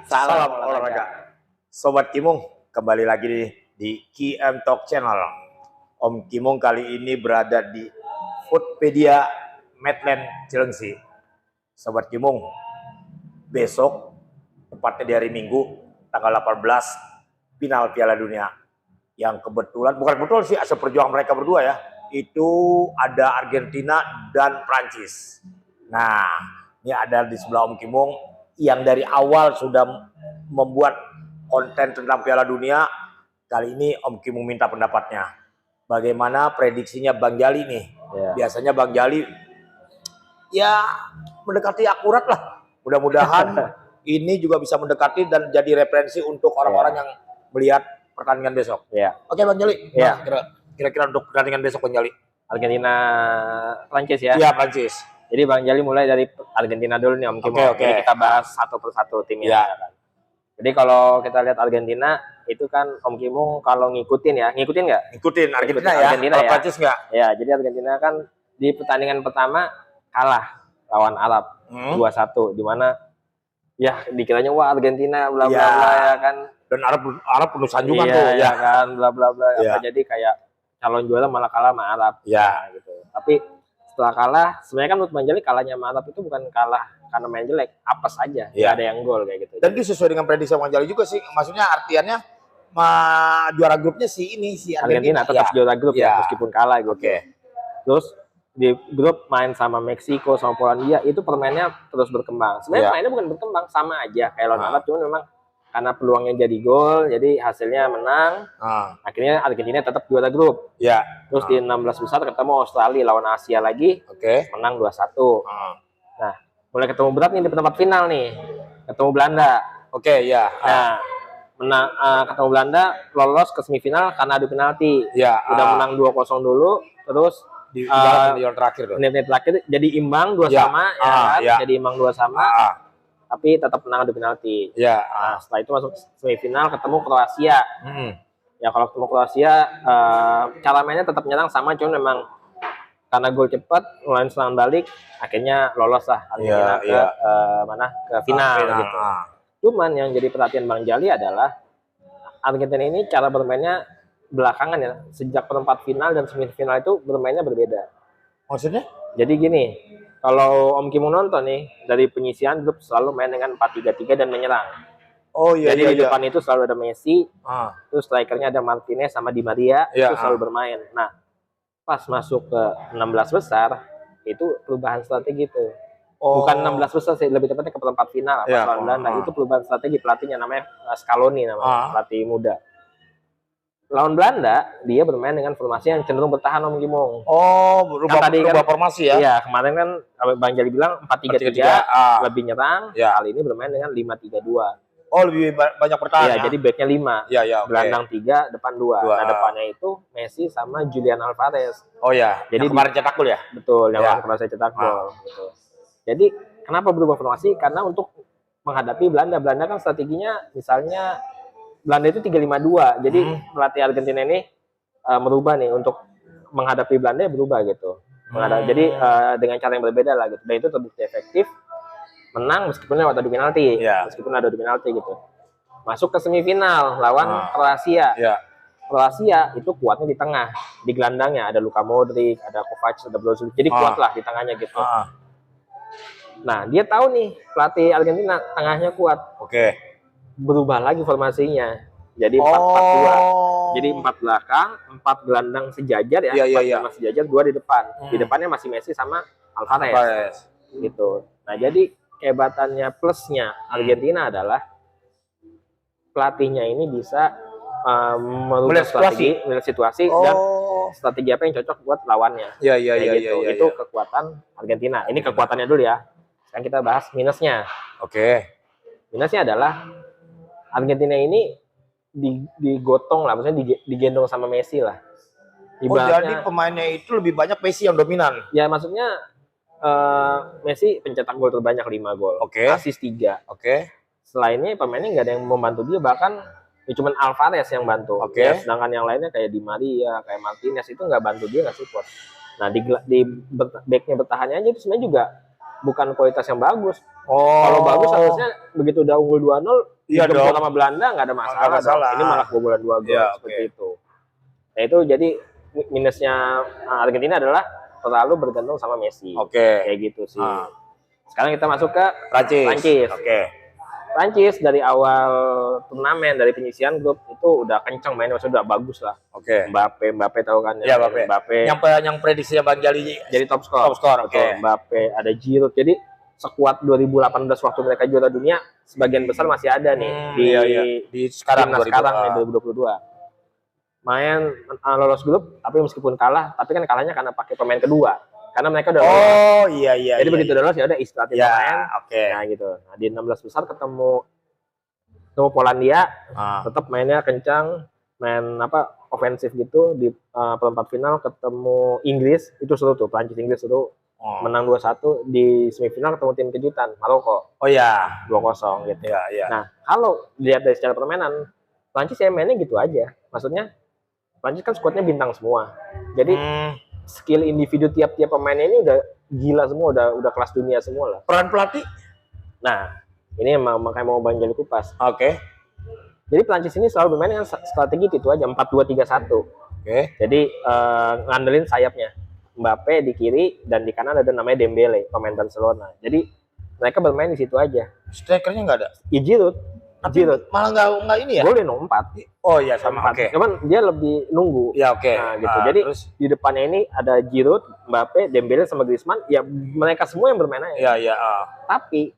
Salam olahraga. Sobat Kimung, kembali lagi di KM Talk Channel. Om Kimung kali ini berada di Foodpedia Medland Cilengsi. Sobat Kimung, besok, tepatnya di hari Minggu, tanggal 18, final Piala Dunia. Yang kebetulan, bukan betul sih, asal perjuangan mereka berdua ya, itu ada Argentina dan Prancis. Nah, ini ada di sebelah Om Kimung yang dari awal sudah membuat konten tentang Piala Dunia. Kali ini Om Kimung minta pendapatnya. Bagaimana prediksinya Bang Jali nih? Ya. Biasanya Bang Jali ya mendekati akurat lah. Mudah-mudahan ini juga bisa mendekati dan jadi referensi untuk orang-orang yang melihat pertandingan besok. Ya. Oke Bang Jali, kira-kira untuk pertandingan besok Bang Jali? Argentina Prancis ya? Iya, Prancis. Jadi Bang Jali mulai dari Argentina dulu nih Om Kimung. Jadi kita bahas satu persatu timnya. Ya. Jadi kalau kita lihat Argentina itu kan Om Kimung kalau ngikutin nggak? Ngikutin Argentina ya. Argentina ya. Prancis nggak? Ya, jadi Argentina kan di pertandingan pertama kalah lawan Arab 2-1, di mana ya dikiranya wah Argentina bla bla bla ya kan. Dan Arab penuh sanjungan tuh ya kan bla bla bla. Jadi kayak calon juara malah kalah sama Arab. Ya gitu. Tapi setelah kalah, sebenarnya kan menurut Bang Jali kalahnya sama Arab itu bukan kalah karena main jelek, apes aja, nggak ada yang gol kayak gitu. Dan itu sesuai dengan prediksi Bang Jali juga sih, maksudnya artiannya juara grupnya si Argentina tetap juara grup ya, meskipun kalah gitu. Terus di grup main sama Meksiko sama Polandia itu permainnya terus berkembang. Sebenarnya mainnya bukan berkembang, sama aja kayak lawan Arab, cuma memang karena peluangnya jadi gol, jadi hasilnya menang. Akhirnya Argentina tetap juara grup. Terus di 16 besar ketemu Australia lawan Asia lagi, menang 2-1. Nah, mulai ketemu berat nih di perempat final nih, ketemu Belanda. Nah, menang, ketemu Belanda, lolos ke semifinal karena adu penalti. Udah menang 2-0 dulu, terus di menit terakhir jadi imbang 2-2 jadi imbang 2-2. Tapi tetap menang adu penalti. Nah, setelah itu masuk semifinal ketemu Kroasia. Ya kalau ketemu Kroasia, cara mainnya tetap menyerang sama, cuma memang karena gol cepat, mulai serangan balik, akhirnya lolos lah Argentina ke final gitu. Cuman yang jadi perhatian Bang Jali adalah Argentina ini cara bermainnya belakangan ya, sejak perempat final dan semifinal itu bermainnya berbeda. Maksudnya? Jadi gini. Kalau Om Kimung nonton nih, dari penyisian grup selalu main dengan 4-3-3 dan menyerang. Jadi di depan itu selalu ada Messi, terus strikernya ada Martinez sama Di Maria, itu selalu bermain. Nah, pas masuk ke 16 besar, itu perubahan strategi tuh. Bukan 16 besar sih, lebih tepatnya ke perempat final, lawan Belanda. Itu perubahan strategi, pelatihnya namanya Scaloni, namanya pelatih muda. Lawan Belanda, dia bermain dengan formasi yang cenderung bertahan Om Kimung. Berubah formasi ya? Iya, kemarin kan Bang Jali bilang 4-3-3, lebih nyerang. Kali ini bermain dengan 5-3-2. Lebih banyak bertahan ya? Jadi backnya 5. Gelandang 3, depan 2. Nah, depannya itu Messi sama Julian Alvarez. Jadi kemarin cetak gol ya? Betul, yang kemarin cetak gol. Gitu. Jadi, kenapa berubah formasi? Karena untuk menghadapi Belanda. Belanda kan strateginya, misalnya Belanda itu 3-5-2. Jadi pelatih Argentina ini merubah nih untuk menghadapi Belanda, berubah gitu. Jadi dengan cara yang berbeda lah gitu. Dan itu terbukti efektif, menang meskipun lewat adu penalti. Meskipun ada adu penalti gitu. Masuk ke semifinal lawan Kroasia. Kroasia itu kuatnya di tengah, di gelandangnya ada Luka Modric, ada Kovac, ada Brozovic. Jadi kuat lah di tengahnya gitu. Nah, dia tahu nih pelatih Argentina tengahnya kuat. Berubah lagi formasinya, jadi 4-4-2. Jadi 4 belakang, 4 gelandang sejajar ya, 4 gelandang sejajar, 2 di depan. Di depannya masih Messi sama Alvarez. Gitu. Nah, jadi kehebatannya plusnya Argentina adalah pelatihnya ini bisa merubah strategi, melihat situasi dan strategi apa yang cocok buat lawannya. Itu kekuatan Argentina. Ini kekuatannya dulu ya. Sekarang kita bahas minusnya. Minusnya adalah Argentina ini digotong lah, maksudnya digendong sama Messi lah. Jadi pemainnya itu lebih banyak Messi yang dominan. Ya maksudnya Messi pencetak gol terbanyak 5 gol, assist 3. Selainnya pemainnya nggak ada yang membantu dia, bahkan ya cuman Alvarez yang bantu. Sedangkan yang lainnya kayak Di Maria, kayak Martinez itu nggak bantu dia, nggak support. Nah di backnya bertahannya aja itu sebenarnya juga bukan kualitas yang bagus. Kalau bagus harusnya begitu udah unggul 2-0, Iya dijemput dong. sama Belanda nggak ada masalah. Nggak masalah. Ini malah kebobolan 2 gol Iya, seperti itu. Nah itu jadi minusnya Argentina adalah terlalu bergantung sama Messi. Oke. Kayak gitu sih. Ah. Sekarang kita masuk ke Prancis. Prancis. Oke. Prancis dari awal turnamen, dari penyisian grup itu udah kencang mainnya, maksudnya udah bagus lah. Oke. Mbappe tahu kan Iya, Mbappe. Yang prediksinya Bang Jali jadi top skor. Oke. Mbappe, ada Giroud. Jadi sekuat 2018 waktu mereka juara dunia, sebagian besar masih ada nih di sekarang nih 2022. Main lolos grup, tapi meskipun kalah, tapi kan kalahnya karena pakai pemain kedua. Karena mereka udah lolos. Iya. Jadi begitu lolos ya udah istirahat pemain. Oke. Nah gitu. Nah, di 16 besar ketemu Polandia, tetap mainnya kencang, main ofensif gitu. Di perempat final ketemu Inggris, itu seru tuh, Prancis Inggris seru. Menang 2-1. Di semifinal ketemu tim kejutan Maroko. 2-0 gitu. Iya. Nah, kalau dilihat dari secara permainan, Prancis ya mainnya gitu aja. Maksudnya Prancis kan skuadnya bintang semua. Jadi skill individu tiap-tiap pemainnya ini udah gila semua, udah kelas dunia semua lah. Peran pelatih? Nah, ini makanya mau Bang Jali kupas. Oke. Jadi Prancis ini selalu bermain dengan strategi itu aja, 4-2-3-1. Oke. Jadi ngandelin sayapnya. Mbappe di kiri dan di kanan ada namanya Dembele, pemain Barcelona. Jadi mereka bermain di situ aja. Strikernya nggak ada? Giroud. Malah nggak ini ya? Boleh nompat. Oh iya sama. Oke. Cuman dia lebih nunggu. Ya oke. Nah, gitu. Jadi terus di depannya ini ada Giroud, Mbappe, Dembele sama Griezmann. Ya mereka semua yang bermain aja. Iya. Tapi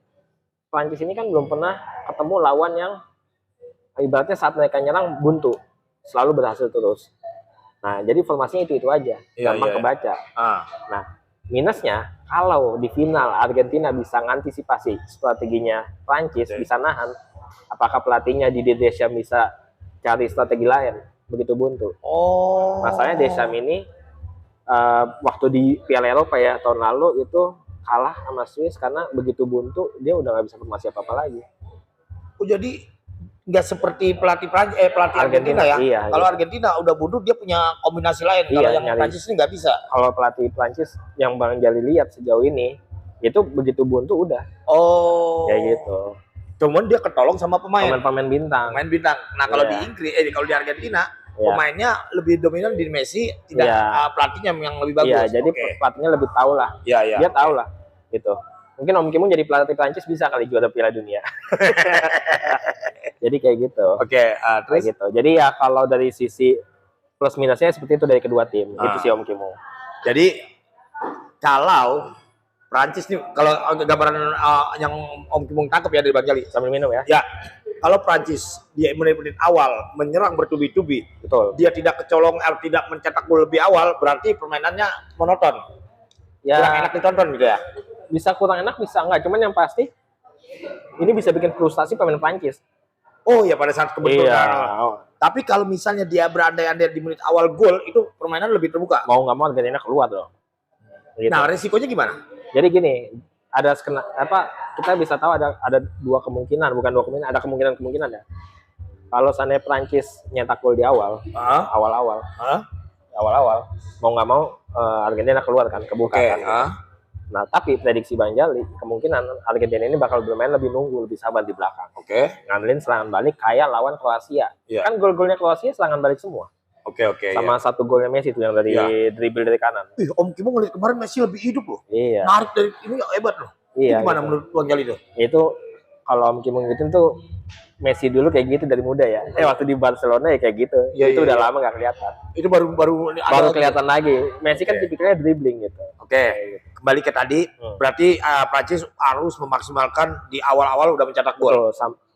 Prancis ini kan belum pernah ketemu lawan yang ibaratnya saat mereka nyerang buntu, selalu berhasil terus. Nah, jadi formasinya itu aja, gampang kebaca. Nah, minusnya kalau di final Argentina bisa ngantisipasi strateginya Prancis, bisa nahan, apakah pelatihnya di Deschamps bisa cari strategi lain begitu buntu? Masalahnya Deschamps ini waktu di Piala Eropa ya tahun lalu itu kalah sama Swiss karena begitu buntu dia udah nggak bisa formasi apa-apa lagi. Jadi nggak seperti pelatih Argentina ya. Iya, kalau Argentina udah buntu dia punya kombinasi lain. Kalau yang Prancis ini nggak bisa. Kalau pelatih Prancis yang Bang Jali lihat sejauh ini itu begitu buntu udah. Kayak gitu. Cuman dia ketolong sama pemain bintang. Pemain bintang. Nah kalau di Inggris, kalau di Argentina pemainnya lebih dominan di Messi, tidak pelatihnya yang lebih bagus. Iya, jadi pelatihnya lebih tahu lah. Dia tahu lah gitu. Mungkin Om Kimung jadi pelatih Prancis bisa kali juara Piala Dunia. Jadi kayak gitu. Terus gitu. Jadi ya kalau dari sisi plus minusnya seperti itu dari kedua tim. Itu sih Om Kimung. Jadi kalau Prancis nih, kalau gambaran yang Om Kimung tangkap ya dari Bang Jali sambil minum ya. Ya, kalau Prancis dia menit-menit awal menyerang bertubi-tubi, betul. Dia tidak kecolong, tidak mencetak gol lebih awal, berarti permainannya monoton. Ya, kurang enak ditonton gitu ya. Bisa kurang enak, bisa enggak. Cuman yang pasti ini bisa bikin frustasi pemain Prancis. Oh ya pada saat kebetulan. Tapi kalau misalnya dia berandai-andai di menit awal gol, itu permainan lebih terbuka. Mau nggak mau Argentina keluar dong. Gitu. Nah resikonya gimana? Jadi gini, ada kita bisa tahu ada dua kemungkinan, bukan dua kemungkinan, ada kemungkinan ya. Kalau seandainya Prancis nyetak gol di awal, awal-awal, mau nggak mau Argentina keluar kan, kebuka kan. Nah, tapi prediksi Bang Jali, kemungkinan Argentina ini bakal bermain lebih nunggu, lebih sabar di belakang. Ngandelin serangan balik kayak lawan Kroasia. Kan gol-golnya Kroasia serangan balik semua. Sama satu golnya Messi itu yang dari dribble dari kanan. Om Kimung ngeliat kemarin Messi lebih hidup loh. Iya. Narik dari ini hebat loh. Itu gimana menurut Bang Jali itu? Itu kalau Om Kimung gitu tuh Messi dulu kayak gitu dari muda ya. Waktu di Barcelona ya kayak gitu. Itu udah lama nggak kelihatan. Itu baru kelihatan lagi. Messi kan tipikalnya dribbling gitu. Kembali ke tadi, berarti Prancis harus memaksimalkan di awal-awal udah mencetak gol.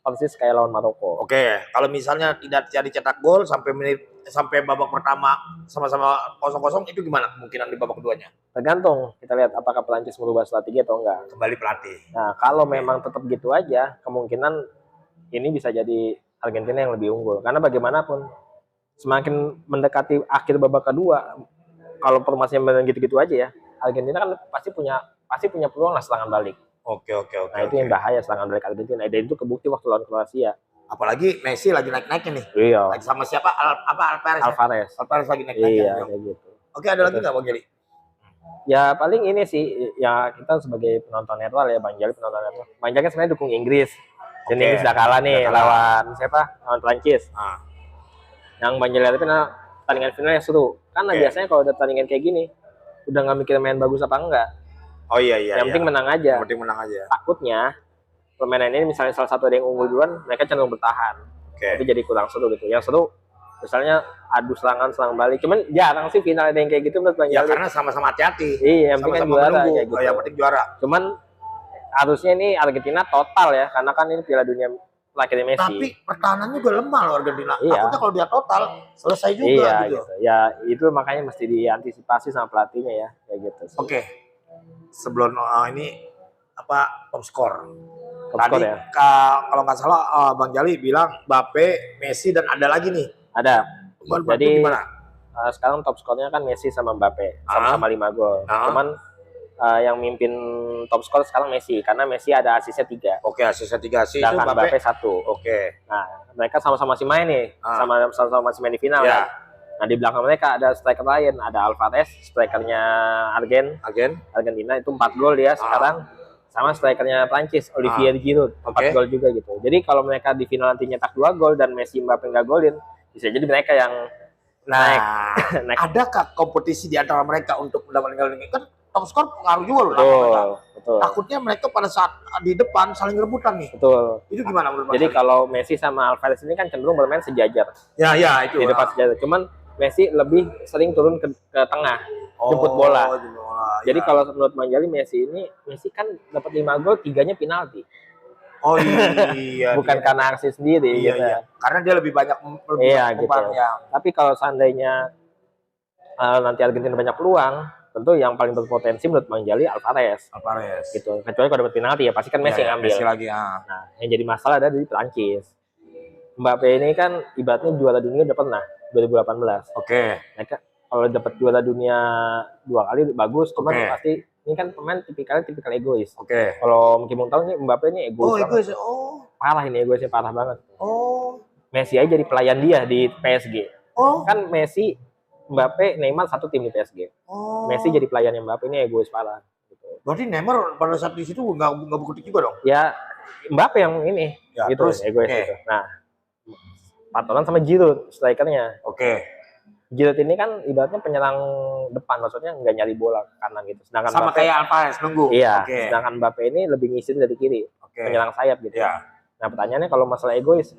Persis kayak lawan Maroko. Kalau misalnya tidak jadi cetak gol sampai babak pertama sama-sama 0-0, itu gimana kemungkinan di babak keduanya? Tergantung, kita lihat apakah Prancis merubah strategi atau enggak. Kembali pelatih. Nah, kalau memang tetap gitu aja, kemungkinan ini bisa jadi Argentina yang lebih unggul. Karena bagaimanapun, semakin mendekati akhir babak kedua, kalau formasinya gitu-gitu aja ya, Argentina kan pasti punya peluang lah serangan balik. Nah itu yang bahaya serangan balik Argentina. Dan itu kebukti waktu lawan Kroasia. Apalagi Messi lagi naik-naiknya nih. Iya. Lagi sama siapa? Alvarez lagi naik-naiknya. Iya, kayak gitu. Ada lagi nggak Bang Jali? Ya paling ini sih, ya kita sebagai penonton netral ya, Bang Jali penonton netral. Bang Jali kan sebenarnya dukung Inggris. Dan Oke. Inggris udah kalah nih Udah kalah. lawan siapa? Lawan Prancis. Ah, Yang Bang Jali harapin pertandingan finalnya seru. Karena Oke. biasanya kalau ada pertandingan kayak gini, udah nggak mikir main bagus apa enggak. oh iya. Yang penting menang aja. Yang penting menang aja. Takutnya permainan ini misalnya salah satu ada yang unggul duluan, mereka cenderung bertahan. Oke. Itu jadi kurang seru gitu. Yang seru misalnya adu serangan serang balik. Cuman jarang sih final ada yang kayak gitu menurut Bang Ya Jali. karena sama-sama hati-hati. Iya, yang penting kan Sama-sama juara menunggu. kayak gitu. Oh, yang penting juara. Cuman harusnya ini Argentina total ya, karena kan ini Piala Dunia terakhir Messi. Tapi pertahanannya juga lemah loh Argentina. Iya. Takutnya kalau dia total selesai juga Iya gitu. gitu. Ya itu makanya mesti diantisipasi sama pelatihnya ya, kayak gitu sih. Oke. Sebelum ini apa top skor. Top Tadi skor ya. kalau nggak salah Bang Jali bilang Mbappe, Messi dan ada lagi nih. Ada. Jadi Jadi gimana? sekarang top skornya kan Messi sama Mbappe, sama-sama 5 gol. Cuman yang mimpin top skor sekarang Messi, karena Messi ada asisnya 3. Oke, asisnya 3 sih itu Sedangkan Mbappe 1. Oke. Nah, mereka sama-sama masih main nih, sama-sama masih main di final Ya. kan. Nah, di belakang mereka ada striker lain, ada Alvarez, strikernya Argentina itu 4 gol dia sekarang, sama strikernya Prancis, Olivier Giroud, 4 gol juga gitu. Jadi kalau mereka di final nanti nyetak 2 gol dan Messi Mbappe nggak golin, bisa jadi mereka yang naik. Adakah kompetisi di antara mereka untuk mendapatkan ini? Kan top skor pengaruh juga loh. Betul. Takutnya mereka pada saat di depan saling rebutan nih. Betul. Itu gimana menurut Jadi kalau Messi sama Alvarez ini kan cenderung bermain sejajar. Ya itu. Di depan sejajar. Cuman Messi lebih sering turun ke tengah, jemput bola. Jadi kalau menurut Bang Jali Messi kan dapat 5 gol, 3-nya penalti. Oh iya. Bukan karena aksi sendiri gitu. Iya. Karena dia lebih banyak gitu. Tapi kalau seandainya nanti Argentina banyak peluang, tentu yang paling berpotensi menurut Bang Jali Alvarez. Gitu. Kecuali kalau dapat penalti ya pasti kan Messi yang ngambil. Messi lagi Nah, yang jadi masalah ada di Prancis. Mbappe ini kan ibaratnya juara dunia udah pernah 2018. Oke. Mereka kalau dapat juara dunia 2 kali bagus, cuman pasti ini kan pemain tipikal egois. Oke. Kalau mungkin tahu nih Mbappe ini egois. Parah ini egoisnya parah banget. Messi aja jadi pelayan dia di PSG. Kan Messi, Mbappe, Neymar satu tim di PSG. Messi jadi pelayannya Mbappe, ini egois parah. Gitu. Berarti Neymar pada saat di situ nggak berkutik juga dong? Ya Mbappe yang ini, ya, gitu terus, egois gitu. Nah, patungan sama Giroud, strikernya. Giroud ini kan ibaratnya penyerang depan, maksudnya nggak nyari bola ke kanan gitu. Sedangkan sama Mbappe, kayak Alvarez nunggu. Iya. Sedangkan Mbappe ini lebih ngisi dari kiri, penyerang sayap gitu. Nah pertanyaannya kalau masalah egois,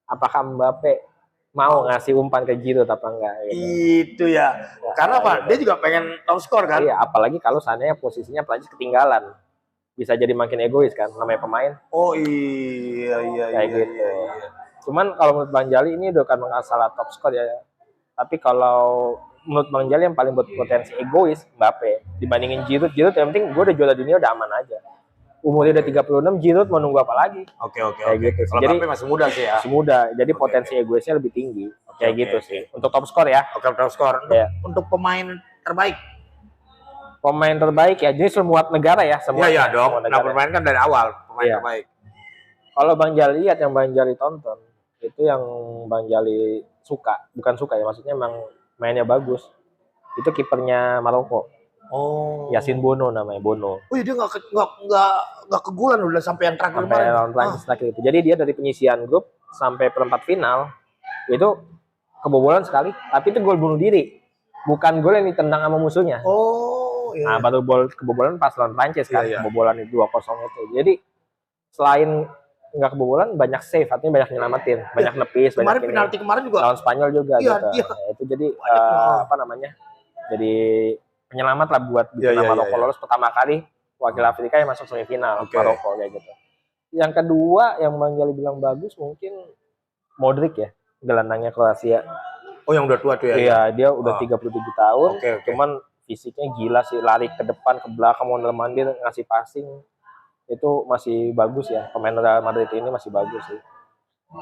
apakah Mbappe mau ngasih umpan ke Giroud apa enggak? Gitu. Itu ya. Karena apa? Dia juga pengen top skor kan? Iya, apalagi kalau seandainya posisinya Prancis ketinggalan, bisa jadi makin egois kan, namanya pemain. Oh iya. Kayak gitu. Cuman kalau menurut Bang Jali ini udah kan masalah top skor ya. Tapi kalau menurut Bang Jali yang paling berpotensi egois Mbappe dibandingin Giroud yang penting gue udah juara dunia udah aman aja. Umurnya udah 36, Giroud mau nunggu apa lagi? Oke. Gitu. Kalau Jadi Mbappe masih muda sih ya. Masih muda. Jadi potensi egoisnya lebih tinggi. Kayak gitu sih. Untuk top skor ya. Top skor. Untuk pemain terbaik. Pemain terbaik ya. Jadi semua negara ya. Iya dong. Nah pemain kan dari awal pemain terbaik. Kalau Bang Jali lihat yang Bang Jali tonton itu yang Bang Jali suka, bukan suka ya, maksudnya emang mainnya bagus. Itu kipernya Maroko. Yasin Bono namanya, Bono. Oh iya, dia nggak kegulan udah sampai yang terakhir sampai round terakhir itu. Jadi dia dari penyisian grup sampai perempat final itu kebobolan sekali, tapi itu gol bunuh diri. Bukan gol yang ditendang sama musuhnya. Nah, baru kebobolan pas lawan Prancis kan, kebobolan itu 2-0 itu. Jadi selain nggak kebobolan, banyak save, artinya banyak nyelamatin, banyak nepis, kemarin banyak penalti kemarin juga lawan Spanyol juga gitu. Nah, itu jadi jadi penyelamat lah buat Maroko lolos pertama kali wakil Afrika yang masuk semifinal Maroko kayak gitu. Yang kedua yang Bang Jali bilang bagus mungkin Modric ya, gelandangnya Kroasia. Oh yang udah tua tuh ya? Iya, dia udah 37 tahun, cuman fisiknya gila sih, lari ke depan, ke belakang, mondar-mandir, ngasih passing. Itu masih bagus ya, pemain Real Madrid ini masih bagus sih.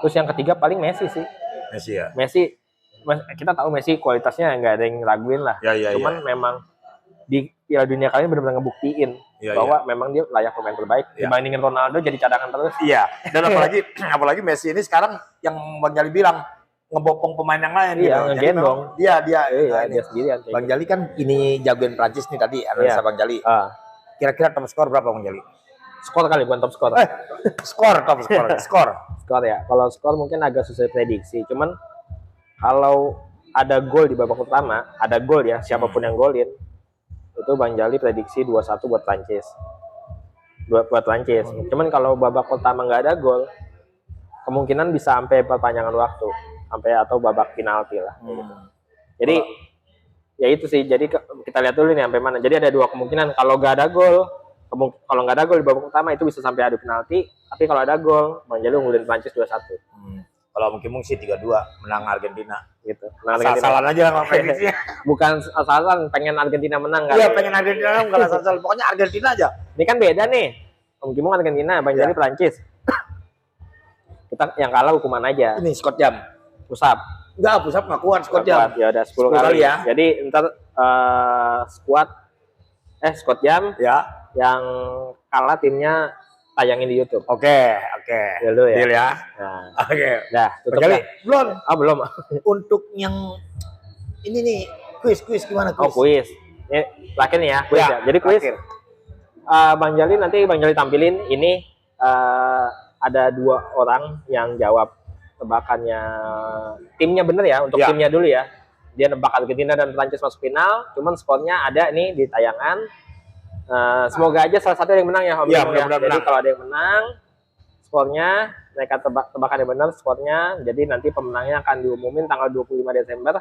Terus yang ketiga paling Messi sih. Messi, kita tahu Messi kualitasnya nggak ada yang raguin lah. Cuman memang di Piala Dunia kali ini benar-benar ngebuktiin bahwa memang dia layak pemain terbaik. Dibandingin Ronaldo jadi cadangan terus. Iya. Dan apalagi Messi ini sekarang yang Bang Jali bilang ngebopong pemain yang lain Iya, gitu. Jadi ngegendong. memang dia Iya, ini. dia sendirian. kayak Bang gitu. Jali kan ini jagoin Prancis nih tadi analisa Iya. Bang Jali. Ah, Kira-kira top skor berapa Bang Jali? skor kali bukan top skor. Skor top skor. Skor. Skor ya. Kalau skor mungkin agak susah prediksi. Cuman kalau ada gol di babak pertama, ada gol ya, siapapun yang golin, itu Bang Jali prediksi 2-1 buat Prancis. Buat Prancis. Cuman kalau babak pertama nggak ada gol, kemungkinan bisa sampai perpanjangan waktu, sampai atau babak penalti lah. Gitu. Jadi ya itu sih. Jadi kita lihat dulu nih sampai mana. Jadi ada dua kemungkinan. Kalau nggak ada gol, kalau nggak ada gol di babak pertama itu bisa sampai adu penalti. Tapi kalau ada gol, Bang Jali unggulin Prancis 2-1. Kalau mungkin sih 3-2 menang Argentina. Gitu. Nah, Argentina. Asal-asalan aja sama prediksinya. Bukan asalan pengen Argentina menang kan? Iya, pengen Argentina enggak asal-asalan. Pokoknya Argentina aja. Ini kan beda nih. Om Kimung Argentina, Bang Jali Prancis. Kita yang kalah hukuman aja. Ini Scott Jam. Pusap. Enggak, pusat nggak kuat Scott Jam. Ya udah 10 10 kali kali ya. Jadi ntar Squad Jam Ya. yang kalah timnya tayangin di YouTube. Oke. Deal dulu ya. Deal ya. Nah, Oke. dah tutup Bang Jali, dah. belum. Belum. Untuk yang ini nih, kuis gimana Oh, kuis? kuis. Ini terakhir nih ya, kuis ya. Jadi kuis terakhir. Bang Jali nanti Bang Jali tampilin ini ada 2 orang yang jawab tebakannya timnya bener ya, untuk Ya. timnya dulu ya. Dia nebak Argentina dan Prancis masuk final, cuman skornya ada nih di tayangan. Semoga aja salah satu yang menang ya Om Ya, Kimung mudah-mudahan Jadi menang. kalau ada yang menang, skornya mereka tebakannya benar skornya. Jadi nanti pemenangnya akan diumumin tanggal 25 Desember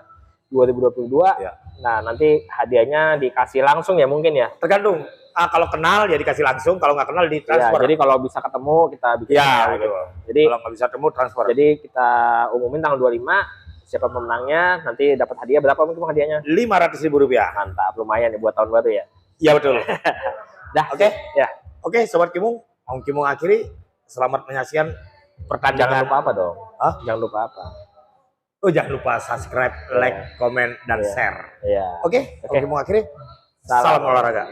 2022. Ya. Nah, nanti hadiahnya dikasih langsung ya mungkin ya. Tergantung. Kalau kenal ya dikasih langsung, kalau nggak kenal Ya, ditransfer. jadi kalau bisa ketemu kita bikin. Ya, gitu. betul. Jadi Kalau nggak bisa ketemu transfer. jadi kita umumin tanggal 25 siapa pemenangnya, nanti dapat hadiah berapa mungkin hadiahnya? Rp500.000. Mantap, lumayan ya buat tahun baru ya. Iya betul. Dah, Oke. ya. Oke, Sobat Kimung. Om Kimung akhiri. Selamat menyaksikan Jangan pertandingan. lupa apa dong? Hah? Jangan lupa apa? Oh, jangan lupa subscribe, like, komen, dan Iya. share. Iya. Oke, Om Oke. Kimung akhiri. Salam. Salam olahraga.